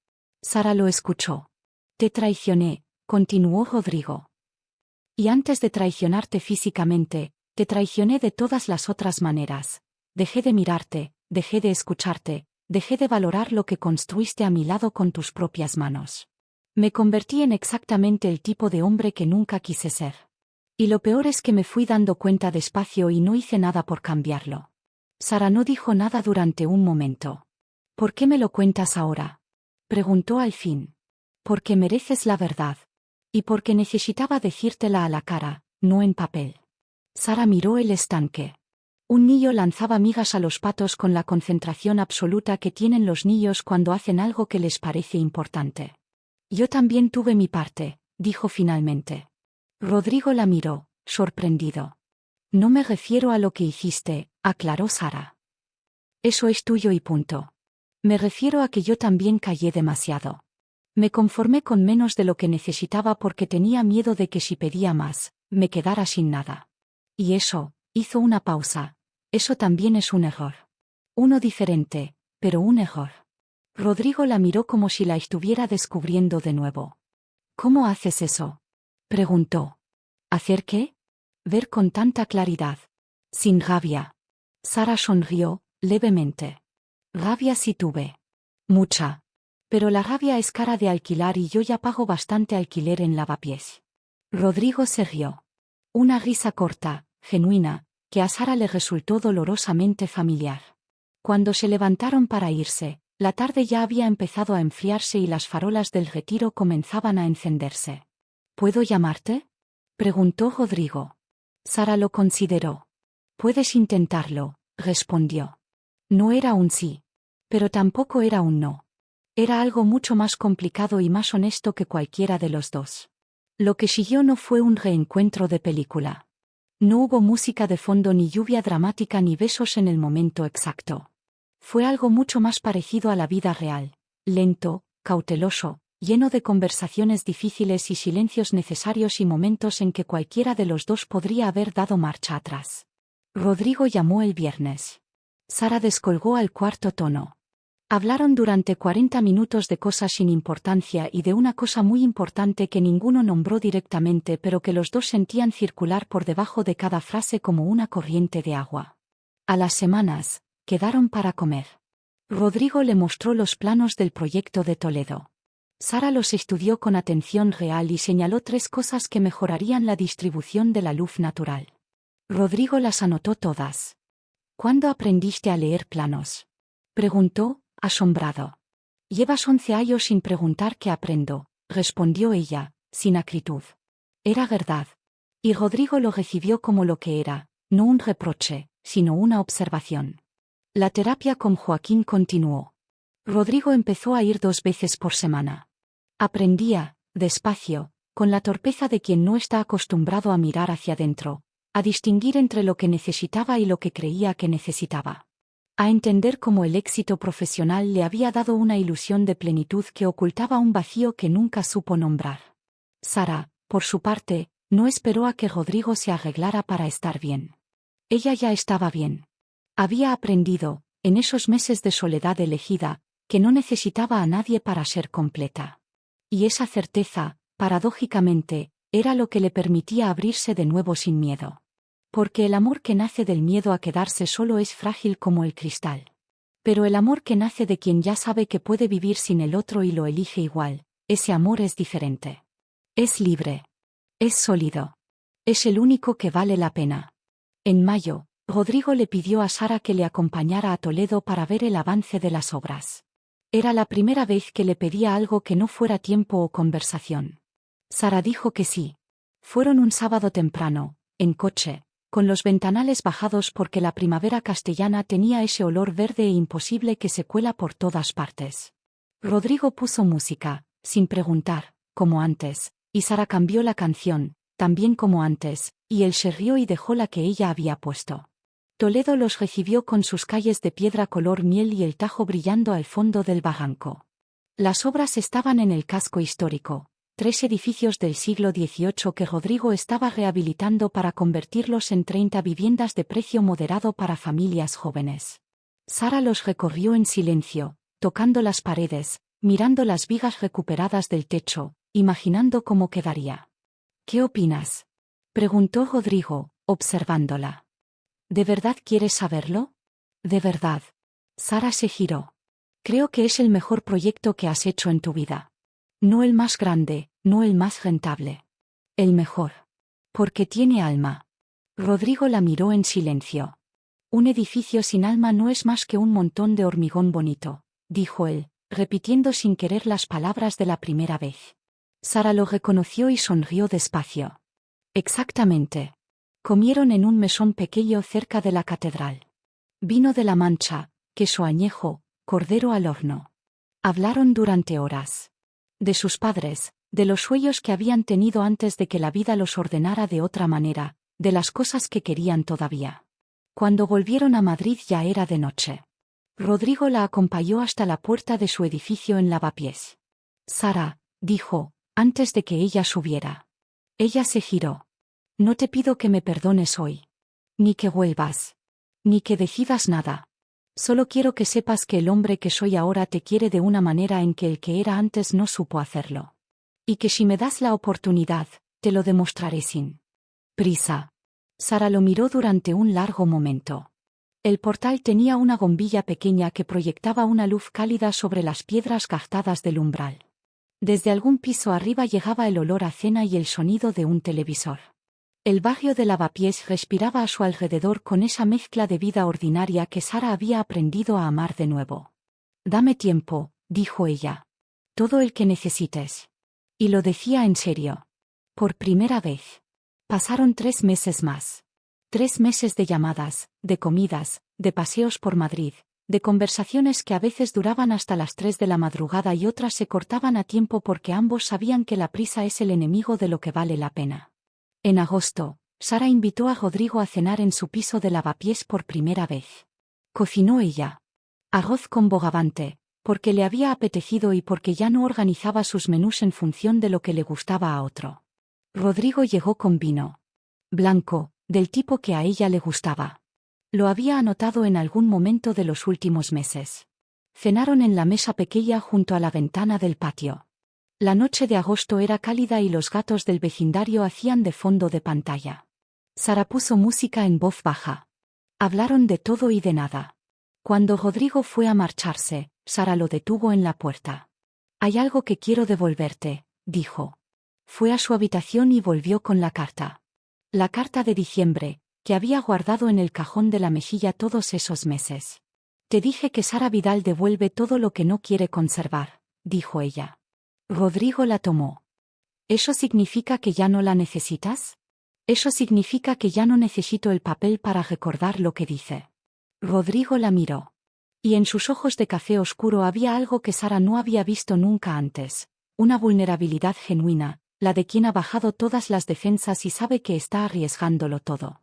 Sara lo escuchó. Te traicioné, continuó Rodrigo. Y antes de traicionarte físicamente, te traicioné de todas las otras maneras. Dejé de mirarte, dejé de escucharte, dejé de valorar lo que construiste a mi lado con tus propias manos. Me convertí en exactamente el tipo de hombre que nunca quise ser. Y lo peor es que me fui dando cuenta despacio y no hice nada por cambiarlo. Sara no dijo nada durante un momento. ¿Por qué me lo cuentas ahora? Preguntó al fin. Porque mereces la verdad. Y porque necesitaba decírtela a la cara, no en papel. Sara miró el estanque. Un niño lanzaba migas a los patos con la concentración absoluta que tienen los niños cuando hacen algo que les parece importante. Yo también tuve mi parte, dijo finalmente. Rodrigo la miró, sorprendido. No me refiero a lo que hiciste, aclaró Sara. Eso es tuyo y punto. Me refiero a que yo también callé demasiado. Me conformé con menos de lo que necesitaba porque tenía miedo de que si pedía más, me quedara sin nada. Y eso, hizo una pausa, eso también es un error. Uno diferente, pero un error. Rodrigo la miró como si la estuviera descubriendo de nuevo. ¿Cómo haces eso? Preguntó. ¿Hacer qué? Ver con tanta claridad. Sin rabia. Sara sonrió, levemente. Rabia sí tuve. Mucha. Pero la rabia es cara de alquilar y yo ya pago bastante alquiler en Lavapiés. Rodrigo se rió. Una risa corta, genuina, que a Sara le resultó dolorosamente familiar. Cuando se levantaron para irse, la tarde ya había empezado a enfriarse y las farolas del Retiro comenzaban a encenderse. ¿Puedo llamarte? Preguntó Rodrigo. Sara lo consideró. Puedes intentarlo, respondió. No era un sí. Pero tampoco era un no. Era algo mucho más complicado y más honesto que cualquiera de los dos. Lo que siguió no fue un reencuentro de película. No hubo música de fondo ni lluvia dramática ni besos en el momento exacto. Fue algo mucho más parecido a la vida real, lento, cauteloso, lleno de conversaciones difíciles y silencios necesarios y momentos en que cualquiera de los dos podría haber dado marcha atrás. Rodrigo llamó el viernes. Sara descolgó al cuarto tono. Hablaron durante 40 minutos de cosas sin importancia y de una cosa muy importante que ninguno nombró directamente pero que los dos sentían circular por debajo de cada frase como una corriente de agua. A las semanas, quedaron para comer. Rodrigo le mostró los planos del proyecto de Toledo. Sara los estudió con atención real y señaló 3 cosas que mejorarían la distribución de la luz natural. Rodrigo las anotó todas. ¿Cuándo aprendiste a leer planos? Preguntó, asombrado. Llevas 11 años sin preguntar qué aprendo, respondió ella, sin acritud. Era verdad. Y Rodrigo lo recibió como lo que era, no un reproche, sino una observación. La terapia con Joaquín continuó. Rodrigo empezó a ir 2 veces por semana. Aprendía, despacio, con la torpeza de quien no está acostumbrado a mirar hacia adentro, a distinguir entre lo que necesitaba y lo que creía que necesitaba. A entender cómo el éxito profesional le había dado una ilusión de plenitud que ocultaba un vacío que nunca supo nombrar. Sara, por su parte, no esperó a que Rodrigo se arreglara para estar bien. Ella ya estaba bien. Había aprendido, en esos meses de soledad elegida, que no necesitaba a nadie para ser completa. Y esa certeza, paradójicamente, era lo que le permitía abrirse de nuevo sin miedo. Porque el amor que nace del miedo a quedarse solo es frágil como el cristal. Pero el amor que nace de quien ya sabe que puede vivir sin el otro y lo elige igual, ese amor es diferente. Es libre. Es sólido. Es el único que vale la pena. En mayo, Rodrigo le pidió a Sara que le acompañara a Toledo para ver el avance de las obras. Era la primera vez que le pedía algo que no fuera tiempo o conversación. Sara dijo que sí. Fueron un sábado temprano, en coche, con los ventanales bajados porque la primavera castellana tenía ese olor verde e imposible que se cuela por todas partes. Rodrigo puso música, sin preguntar, como antes, y Sara cambió la canción, también como antes, y él se rió y dejó la que ella había puesto. Toledo los recibió con sus calles de piedra color miel y el Tajo brillando al fondo del barranco. Las obras estaban en el casco histórico, 3 edificios del siglo XVIII que Rodrigo estaba rehabilitando para convertirlos en 30 viviendas de precio moderado para familias jóvenes. Sara los recorrió en silencio, tocando las paredes, mirando las vigas recuperadas del techo, imaginando cómo quedaría. ¿Qué opinas?, preguntó Rodrigo, observándola. ¿De verdad quieres saberlo? De verdad. Sara se giró. Creo que es el mejor proyecto que has hecho en tu vida. No el más grande, no el más rentable. El mejor. Porque tiene alma. Rodrigo la miró en silencio. Un edificio sin alma no es más que un montón de hormigón bonito, dijo él, repitiendo sin querer las palabras de la primera vez. Sara lo reconoció y sonrió despacio. Exactamente. Comieron en un mesón pequeño cerca de la catedral. Vino de la Mancha, queso añejo, cordero al horno. Hablaron durante horas. De sus padres, de los sueños que habían tenido antes de que la vida los ordenara de otra manera, de las cosas que querían todavía. Cuando volvieron a Madrid ya era de noche. Rodrigo la acompañó hasta la puerta de su edificio en Lavapiés. Sara, dijo, antes de que ella subiera. Ella se giró. No te pido que me perdones hoy. Ni que vuelvas. Ni que decidas nada. Solo quiero que sepas que el hombre que soy ahora te quiere de una manera en que el que era antes no supo hacerlo. Y que si me das la oportunidad, te lo demostraré sin prisa. Sara lo miró durante un largo momento. El portal tenía una bombilla pequeña que proyectaba una luz cálida sobre las piedras gastadas del umbral. Desde algún piso arriba llegaba el olor a cena y el sonido de un televisor. El barrio de Lavapiés respiraba a su alrededor con esa mezcla de vida ordinaria que Sara había aprendido a amar de nuevo. Dame tiempo, dijo ella. Todo el que necesites. Y lo decía en serio. Por primera vez. Pasaron 3 meses más. 3 meses de llamadas, de comidas, de paseos por Madrid, de conversaciones que a veces duraban hasta las 3 de la madrugada y otras se cortaban a tiempo porque ambos sabían que la prisa es el enemigo de lo que vale la pena. En agosto, Sara invitó a Rodrigo a cenar en su piso de Lavapiés por primera vez. Cocinó ella. Arroz con bogavante, porque le había apetecido y porque ya no organizaba sus menús en función de lo que le gustaba a otro. Rodrigo llegó con vino. Blanco, del tipo que a ella le gustaba. Lo había anotado en algún momento de los últimos meses. Cenaron en la mesa pequeña junto a la ventana del patio. La noche de agosto era cálida y los gatos del vecindario hacían de fondo de pantalla. Sara puso música en voz baja. Hablaron de todo y de nada. Cuando Rodrigo fue a marcharse, Sara lo detuvo en la puerta. Hay algo que quiero devolverte, dijo. Fue a su habitación y volvió con la carta. La carta de diciembre, que había guardado en el cajón de la mejilla todos esos meses. Te dije que Sara Vidal devuelve todo lo que no quiere conservar, dijo ella. Rodrigo la tomó. ¿Eso significa que ya no la necesitas? Eso significa que ya no necesito el papel para recordar lo que dice. Rodrigo la miró. Y en sus ojos de café oscuro había algo que Sara no había visto nunca antes, una vulnerabilidad genuina, la de quien ha bajado todas las defensas y sabe que está arriesgándolo todo.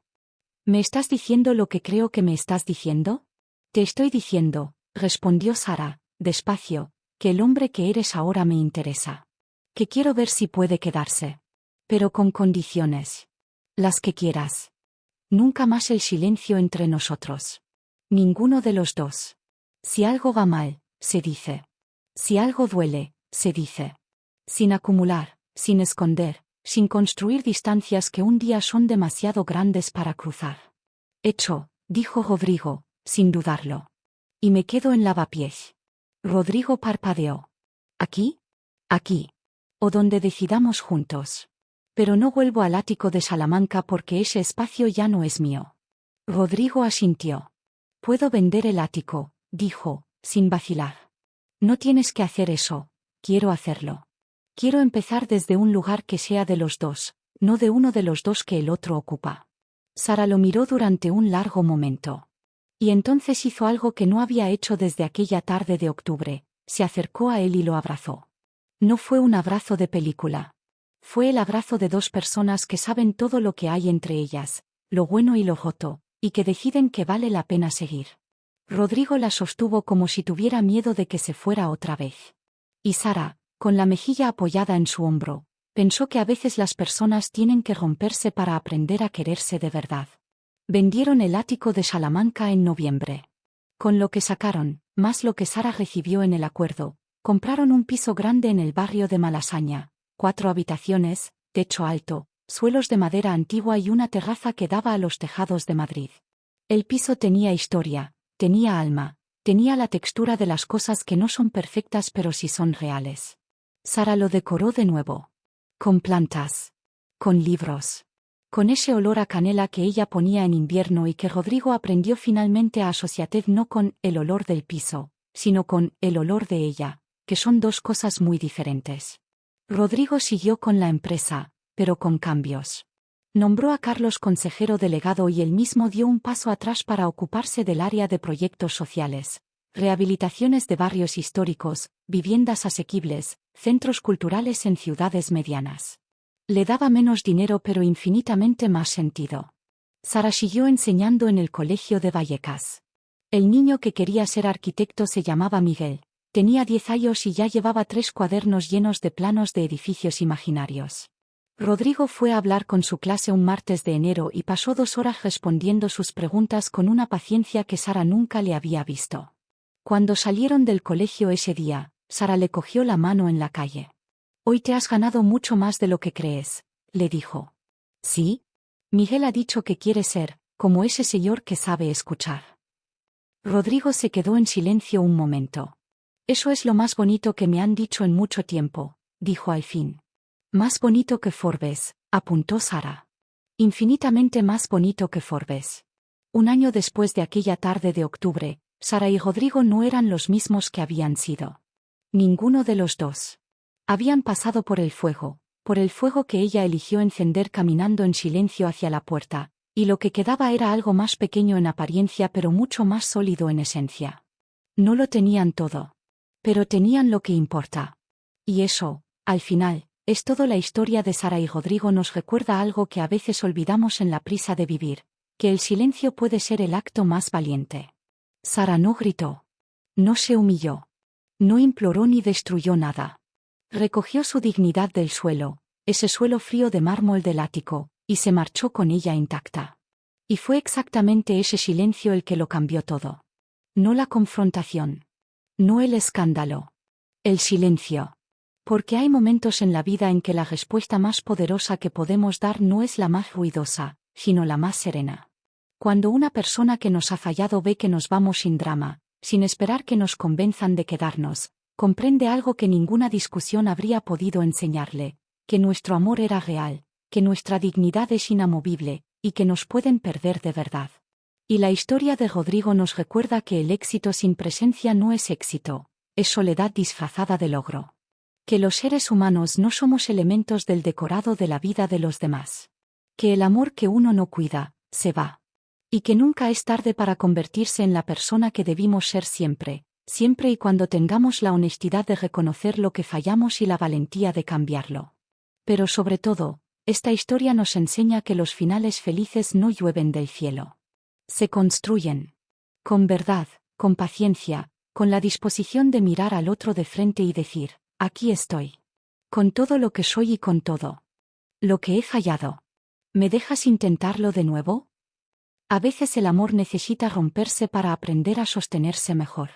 ¿Me estás diciendo lo que creo que me estás diciendo? Te estoy diciendo, respondió Sara, despacio, que el hombre que eres ahora me interesa. Que quiero ver si puede quedarse. Pero con condiciones. Las que quieras. Nunca más el silencio entre nosotros. Ninguno de los dos. Si algo va mal, se dice. Si algo duele, se dice. Sin acumular, sin esconder, sin construir distancias que un día son demasiado grandes para cruzar. Hecho, dijo Rodrigo, sin dudarlo. Y me quedo en Lavapiés. Rodrigo parpadeó. ¿Aquí? Aquí. O donde decidamos juntos. Pero no vuelvo al ático de Salamanca porque ese espacio ya no es mío. Rodrigo asintió. Puedo vender el ático, dijo, sin vacilar. No tienes que hacer eso, quiero hacerlo. Quiero empezar desde un lugar que sea de los dos, no de uno de los dos que el otro ocupa. Sara lo miró durante un largo momento. Y entonces hizo algo que no había hecho desde aquella tarde de octubre, se acercó a él y lo abrazó. No fue un abrazo de película. Fue el abrazo de dos personas que saben todo lo que hay entre ellas, lo bueno y lo roto, y que deciden que vale la pena seguir. Rodrigo la sostuvo como si tuviera miedo de que se fuera otra vez. Y Sara, con la mejilla apoyada en su hombro, pensó que a veces las personas tienen que romperse para aprender a quererse de verdad. Vendieron el ático de Salamanca en noviembre. Con lo que sacaron, más lo que Sara recibió en el acuerdo, compraron un piso grande en el barrio de Malasaña, 4 habitaciones, techo alto, suelos de madera antigua y una terraza que daba a los tejados de Madrid. El piso tenía historia, tenía alma, tenía la textura de las cosas que no son perfectas pero sí son reales. Sara lo decoró de nuevo. Con plantas. Con libros. Con ese olor a canela que ella ponía en invierno y que Rodrigo aprendió finalmente a asociar no con el olor del piso, sino con el olor de ella, que son dos cosas muy diferentes. Rodrigo siguió con la empresa, pero con cambios. Nombró a Carlos consejero delegado y él mismo dio un paso atrás para ocuparse del área de proyectos sociales, rehabilitaciones de barrios históricos, viviendas asequibles, centros culturales en ciudades medianas. Le daba menos dinero pero infinitamente más sentido. Sara siguió enseñando en el colegio de Vallecas. El niño que quería ser arquitecto se llamaba Miguel, tenía 10 años y ya llevaba 3 cuadernos llenos de planos de edificios imaginarios. Rodrigo fue a hablar con su clase un martes de enero y pasó 2 horas respondiendo sus preguntas con una paciencia que Sara nunca le había visto. Cuando salieron del colegio ese día, Sara le cogió la mano en la calle. «Hoy te has ganado mucho más de lo que crees», le dijo. «¿Sí?» Miguel ha dicho que quiere ser, como ese señor que sabe escuchar. Rodrigo se quedó en silencio un momento. «Eso es lo más bonito que me han dicho en mucho tiempo», dijo al fin. «Más bonito que Forbes», apuntó Sara. «Infinitamente más bonito que Forbes». Un año después de aquella tarde de octubre, Sara y Rodrigo no eran los mismos que habían sido. Ninguno de los dos. Habían pasado por el fuego que ella eligió encender caminando en silencio hacia la puerta, y lo que quedaba era algo más pequeño en apariencia pero mucho más sólido en esencia. No lo tenían todo. Pero tenían lo que importa. Y eso, al final, es toda la historia de Sara y Rodrigo. Nos recuerda algo que a veces olvidamos en la prisa de vivir, que el silencio puede ser el acto más valiente. Sara no gritó. No se humilló. No imploró ni destruyó nada. Recogió su dignidad del suelo, ese suelo frío de mármol del ático, y se marchó con ella intacta. Y fue exactamente ese silencio el que lo cambió todo. No la confrontación. No el escándalo. El silencio. Porque hay momentos en la vida en que la respuesta más poderosa que podemos dar no es la más ruidosa, sino la más serena. Cuando una persona que nos ha fallado ve que nos vamos sin drama, sin esperar que nos convenzan de quedarnos, comprende algo que ninguna discusión habría podido enseñarle, que nuestro amor era real, que nuestra dignidad es inamovible, y que nos pueden perder de verdad. Y la historia de Rodrigo nos recuerda que el éxito sin presencia no es éxito, es soledad disfrazada de logro. Que los seres humanos no somos elementos del decorado de la vida de los demás. Que el amor que uno no cuida, se va. Y que nunca es tarde para convertirse en la persona que debimos ser siempre y cuando tengamos la honestidad de reconocer lo que fallamos y la valentía de cambiarlo. Pero sobre todo, esta historia nos enseña que los finales felices no llueven del cielo. Se construyen. Con verdad, con paciencia, con la disposición de mirar al otro de frente y decir, aquí estoy. Con todo lo que soy y con todo lo que he fallado. ¿Me dejas intentarlo de nuevo? A veces el amor necesita romperse para aprender a sostenerse mejor.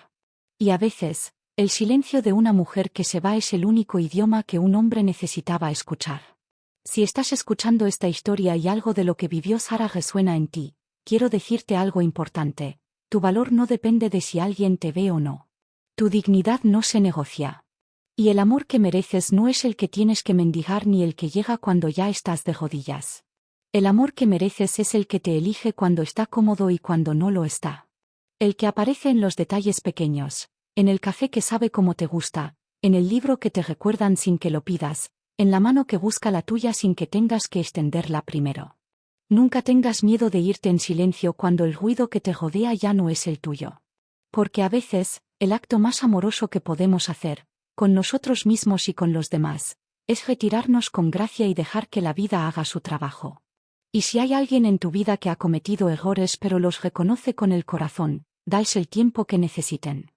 Y a veces, el silencio de una mujer que se va es el único idioma que un hombre necesitaba escuchar. Si estás escuchando esta historia y algo de lo que vivió Sara resuena en ti, quiero decirte algo importante. Tu valor no depende de si alguien te ve o no. Tu dignidad no se negocia. Y el amor que mereces no es el que tienes que mendigar ni el que llega cuando ya estás de rodillas. El amor que mereces es el que te elige cuando está cómodo y cuando no lo está. El que aparece en los detalles pequeños, en el café que sabe cómo te gusta, en el libro que te recuerdan sin que lo pidas, en la mano que busca la tuya sin que tengas que extenderla primero. Nunca tengas miedo de irte en silencio cuando el ruido que te rodea ya no es el tuyo. Porque a veces, el acto más amoroso que podemos hacer, con nosotros mismos y con los demás, es retirarnos con gracia y dejar que la vida haga su trabajo. Y si hay alguien en tu vida que ha cometido errores pero los reconoce con el corazón, dales el tiempo que necesiten.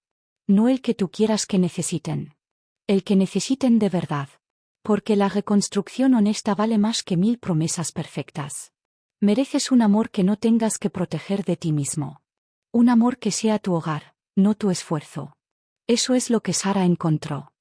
No el que tú quieras que necesiten. El que necesiten de verdad. Porque la reconstrucción honesta vale más que 1000 promesas perfectas. Mereces un amor que no tengas que proteger de ti mismo. Un amor que sea tu hogar, no tu esfuerzo. Eso es lo que Sara encontró.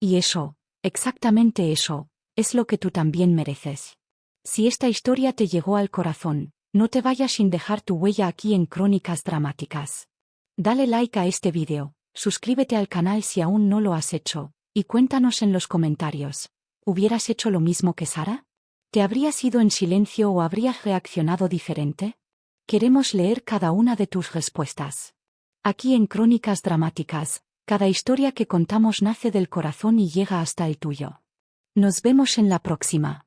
Y eso, exactamente eso, es lo que tú también mereces. Si esta historia te llegó al corazón, no te vayas sin dejar tu huella aquí en Crónicas Dramáticas. Dale like a este vídeo, suscríbete al canal si aún no lo has hecho, y cuéntanos en los comentarios, ¿hubieras hecho lo mismo que Sara? ¿Te habrías ido en silencio o habrías reaccionado diferente? Queremos leer cada una de tus respuestas. Aquí en Crónicas Dramáticas, cada historia que contamos nace del corazón y llega hasta el tuyo. Nos vemos en la próxima.